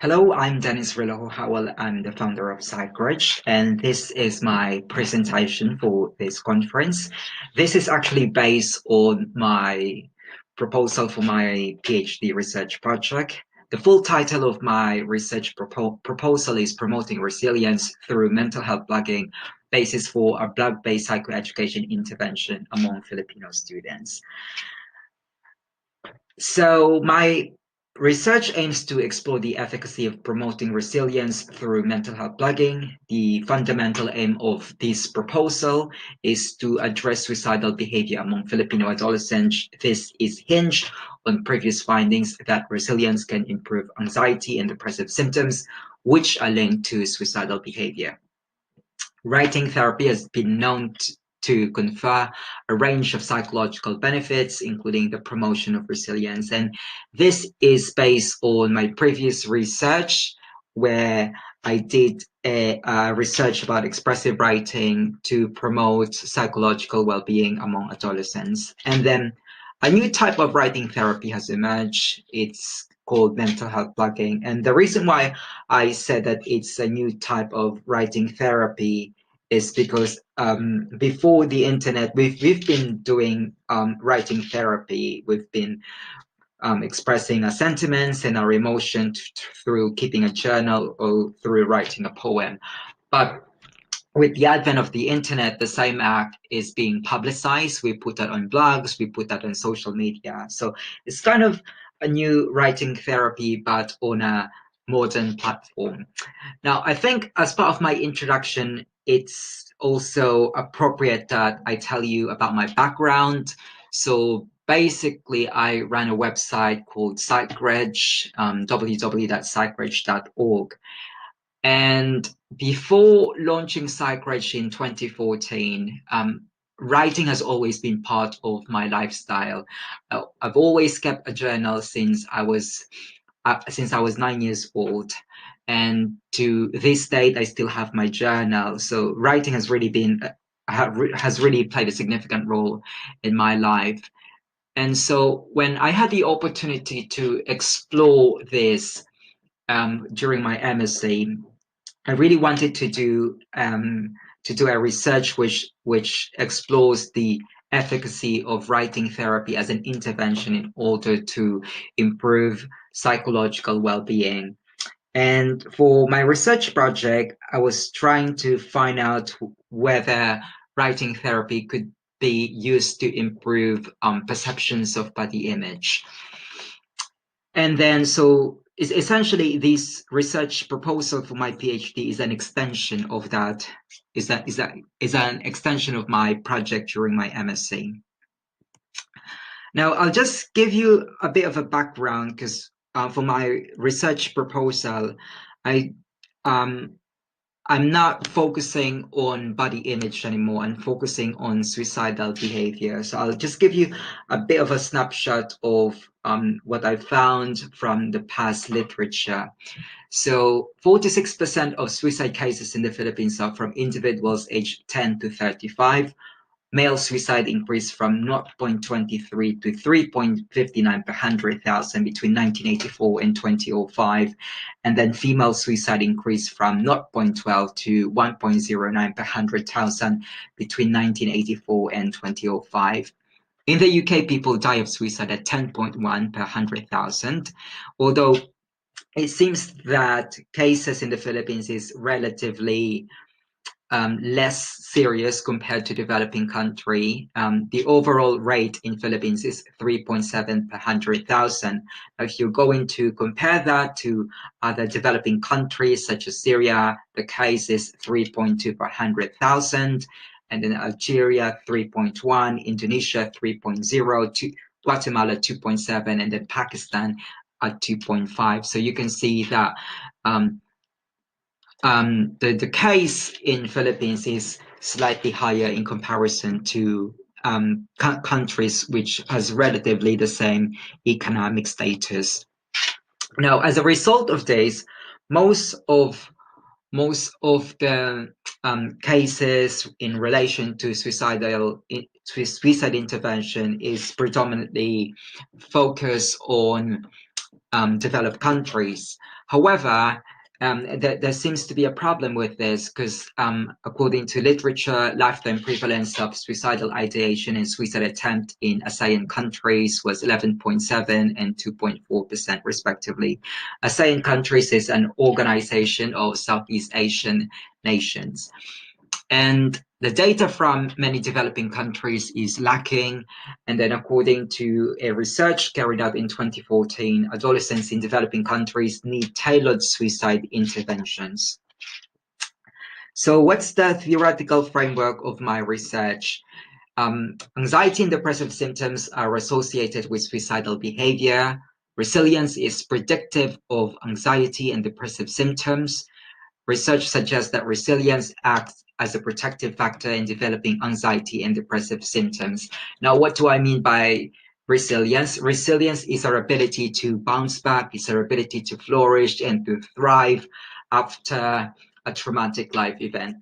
Hello, I'm Dennis Rillo Howell. I'm the founder of PsychRich, and this is my presentation for this conference. This is actually based on my proposal for my PhD research project. The full title of my research proposal is Promoting Resilience Through Mental Health Blogging, Basis for a Blog-Based Psychoeducation Intervention Among Filipino Students. So my research aims to explore the efficacy of promoting resilience through mental health blogging. The fundamental aim of this proposal is to address suicidal behavior among Filipino adolescents. This is hinged on previous findings that resilience can improve anxiety and depressive symptoms, which are linked to suicidal behavior. Writing therapy has been known to confer a range of psychological benefits, including the promotion of resilience. And this is based on my previous research, where I did a research about expressive writing to promote psychological well-being among adolescents. And then a new type of writing therapy has emerged. It's called mental health blogging. And the reason why I said that it's a new type of writing therapy is because before the internet, we've been doing writing therapy. We've been expressing our sentiments and our emotions through keeping a journal or through writing a poem. But with the advent of the internet, the same act is being publicized. We put that on blogs, we put that on social media. So it's kind of a new writing therapy, but on a modern platform. Now, I think as part of my introduction, it's also appropriate that I tell you about my background. So basically, I ran a website called PsychReg, www.psychreg.org. And before launching PsychReg in 2014, writing has always been part of my lifestyle. I've always kept a journal since I was 9 years old, and to this date, I still have my journal. So writing has really played a significant role in my life. And so when I had the opportunity to explore this during my MSc, I really wanted to do a research which explores the efficacy of writing therapy as an intervention in order to improve psychological well-being. And for my research project, I was trying to find out whether writing therapy could be used to improve perceptions of body image. And then, so essentially, this research proposal for my PhD is an extension of that. Is an extension of my project during my MSc. Now, I'll just give you a bit of a background because for my research proposal, I'm not focusing on body image anymore. I'm focusing on suicidal behavior. So I'll just give you a bit of a snapshot of what I found from the past literature. So 46% of suicide cases in the Philippines are from individuals aged 10 to 35. Male suicide increased from 0.23 to 3.59 per 100,000 between 1984 and 2005. And then female suicide increased from 0.12 to 1.09 per 100,000 between 1984 and 2005. In the UK, people die of suicide at 10.1 per 100,000, although it seems that cases in the Philippines is relatively less serious compared to developing country. The overall rate in Philippines is 3.7 per 100,000. If you're going to compare that to other developing countries such as Syria, the case is 3.2 per 100,000, and then Algeria 3.1, Indonesia 3.0, Guatemala 2.7, and then Pakistan at 2.5. So you can see that the case in Philippines is slightly higher in comparison to countries which has relatively the same economic status. Now, as a result of this, most of the cases in relation to suicide intervention is predominantly focused on developed countries. However, there seems to be a problem with this because, according to literature, lifetime prevalence of suicidal ideation and suicide attempt in ASEAN countries was 11.7 and 2.4% respectively. ASEAN countries is an organization of Southeast Asian nations. And the data from many developing countries is lacking. And then according to a research carried out in 2014, adolescents in developing countries need tailored suicide interventions. So what's the theoretical framework of my research? Anxiety and depressive symptoms are associated with suicidal behavior. Resilience is predictive of anxiety and depressive symptoms. Research suggests that resilience acts as a protective factor in developing anxiety and depressive symptoms. Now, what do I mean by resilience? Resilience is our ability to bounce back, it's our ability to flourish and to thrive after a traumatic life event.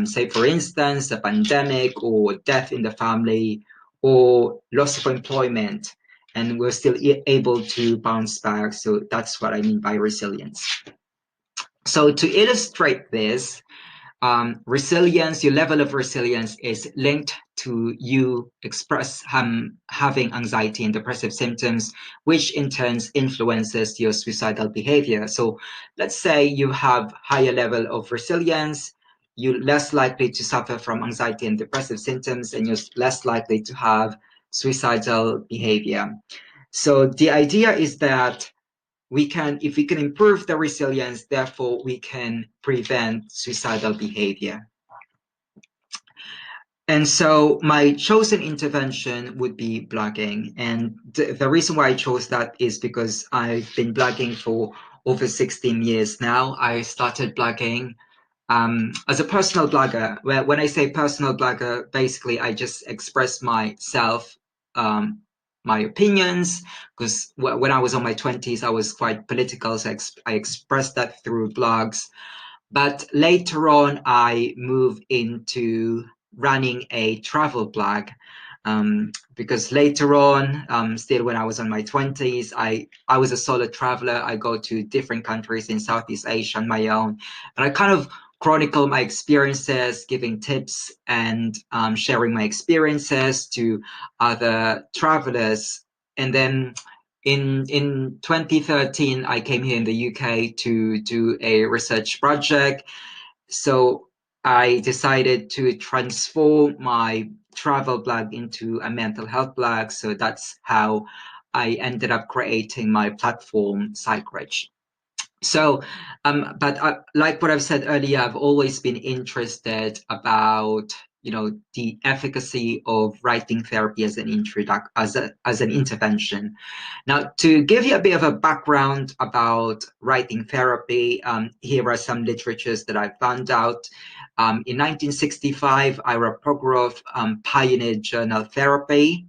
Say, for instance, a pandemic or death in the family or loss of employment, and we're still able to bounce back. So that's what I mean by resilience. So to illustrate this, resilience, your level of resilience is linked to you having anxiety and depressive symptoms, which in turn influences your suicidal behavior. So let's say you have higher level of resilience, you're less likely to suffer from anxiety and depressive symptoms, and you're less likely to have suicidal behavior. So the idea is that if we can improve the resilience, therefore we can prevent suicidal behavior. And so my chosen intervention would be blogging. And the reason why I chose that is because I've been blogging for over 16 years now. I started blogging as a personal blogger. When I say personal blogger, basically I just express myself, my opinions, because when I was on my 20s, I was quite political, so I expressed that through blogs. But later on, I moved into running a travel blog, because later on, still when I was on my 20s, I was a solo traveler. I go to different countries in Southeast Asia on my own, and I kind of chronicle my experiences, giving tips and sharing my experiences to other travelers. And then in 2013, I came here in the UK to do a research project. So I decided to transform my travel blog into a mental health blog. So that's how I ended up creating my platform, PsychRich. So, but like what I've said earlier, I've always been interested about, the efficacy of writing therapy as an as an intervention. Now, to give you a bit of a background about writing therapy, here are some literatures that I found out. In 1965, Ira Prokhorov pioneered journal therapy.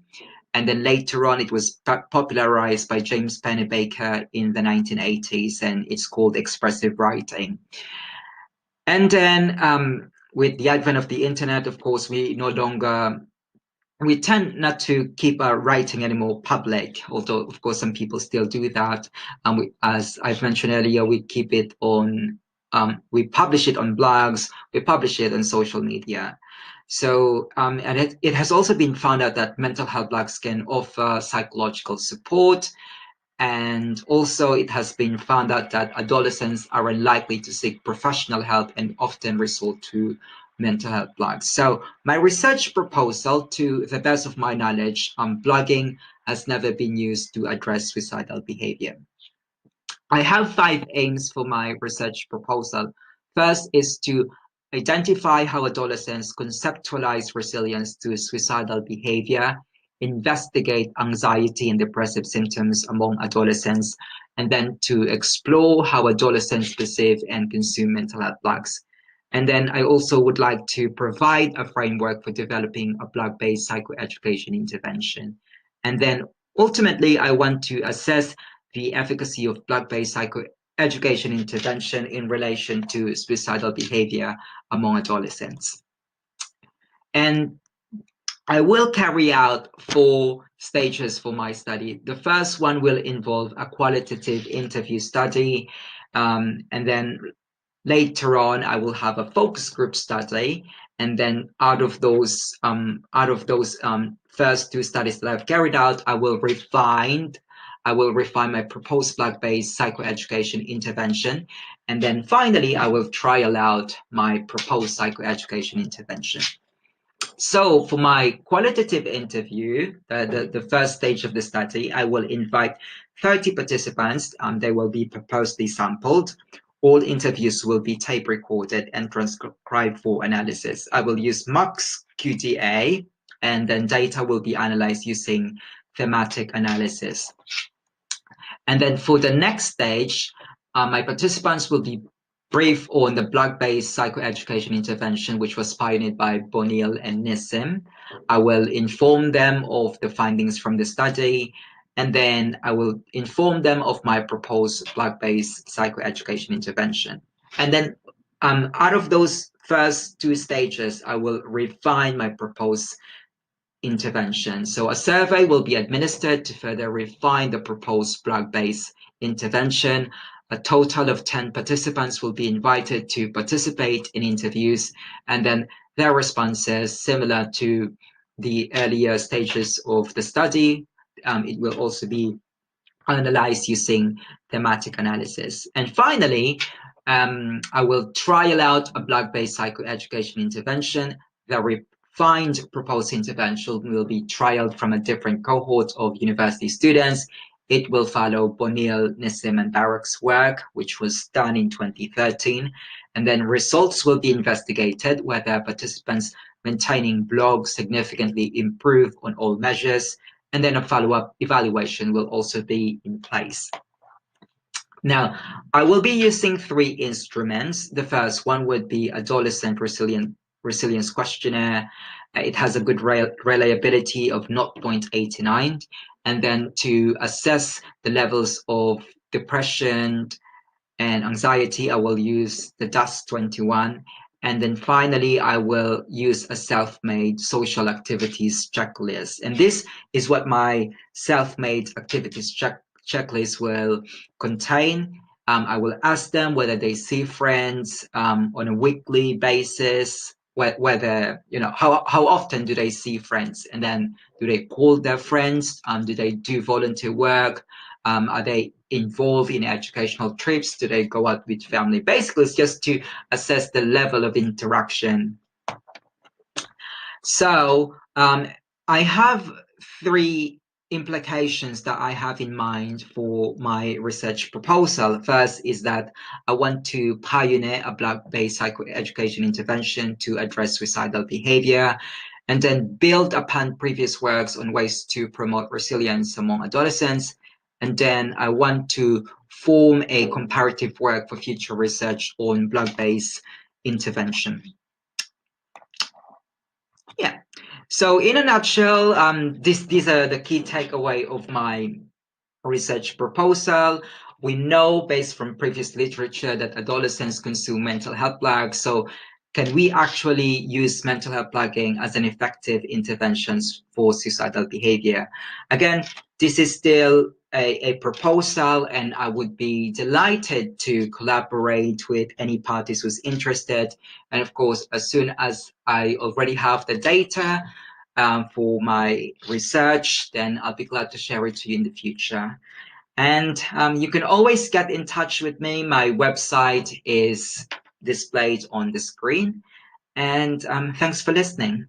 And then later on, it was popularized by James Pennebaker in the 1980s, and it's called expressive writing. And then with the advent of the internet, of course, we tend not to keep our writing anymore public, although, of course, some people still do that. As I've mentioned earlier, we keep it on, we publish it on blogs, we publish it on social media. So, and it has also been found out that mental health blogs can offer psychological support. And also it has been found out that adolescents are unlikely to seek professional help and often resort to mental health blogs. So my research proposal, to the best of my knowledge, blogging has never been used to address suicidal behavior. I have 5 aims for my research proposal. First is to identify how adolescents conceptualize resilience to suicidal behavior, investigate anxiety and depressive symptoms among adolescents, and then to explore how adolescents perceive and consume mental health blogs. And then I also would like to provide a framework for developing a blog-based psychoeducation intervention. And then ultimately, I want to assess the efficacy of blog-based psychoeducation intervention in relation to suicidal behavior among adolescents. And I will carry out 4 stages for my study. The first one will involve a qualitative interview study, and then later on I will have a focus group study, and then out of those first 2 studies that I've carried out, I will refine my proposed block-based psychoeducation intervention, and then finally I will trial out my proposed psychoeducation intervention. So for my qualitative interview, the first stage of the study, I will invite 30 participants. They will be purposely sampled. All interviews will be tape recorded and transcribed for analysis. I will use Mux QDA, and then data will be analyzed using thematic analysis. And then for the next stage, my participants will be briefed on the block-based psychoeducation intervention, which was pioneered by Bonil and Nissim. I will inform them of the findings from the study, and then I will inform them of my proposed block-based psychoeducation intervention. And then out of those first 2 stages, I will refine my proposed intervention. So a survey will be administered to further refine the proposed block-based intervention. A total of 10 participants will be invited to participate in interviews, and then their responses, similar to the earlier stages of the study, it will also be analyzed using thematic analysis. And finally, I will trial out a block-based psychoeducation intervention. The refined proposed intervention will be trialed from a different cohort of university students. It will follow Bonil, Nissim, and Barak's work, which was done in 2013. And then results will be investigated, whether participants maintaining blog significantly improve on all measures. And then a follow-up evaluation will also be in place. Now, I will be using 3 instruments. The first one would be Adolescent Resilience Questionnaire. It has a good reliability of 0.89. And then to assess the levels of depression and anxiety, I will use the DAS-21. And then finally, I will use a self-made social activities checklist. And this is what my self-made activities checklist will contain. I will ask them whether they see friends on a weekly basis, whether, how often do they see friends? And then do they call their friends? Do they do volunteer work? Are they involved in educational trips? Do they go out with family? Basically, it's just to assess the level of interaction. So I have 3 implications that I have in mind for my research proposal. First is that I want to pioneer a block-based psychoeducation intervention to address suicidal behavior, and then build upon previous works on ways to promote resilience among adolescents. And then I want to form a comparative work for future research on block-based intervention. Yeah. So in a nutshell, these are the key takeaway of my research proposal. We know based from previous literature that adolescents consume mental health blogs. So can we actually use mental health blogging as an effective intervention for suicidal behavior? Again, this is still a proposal, and I would be delighted to collaborate with any parties who's interested. And of course, as soon as I already have the data for my research, then I'll be glad to share it to you in the future. And you can always get in touch with me. My website is displayed on the screen. And thanks for listening.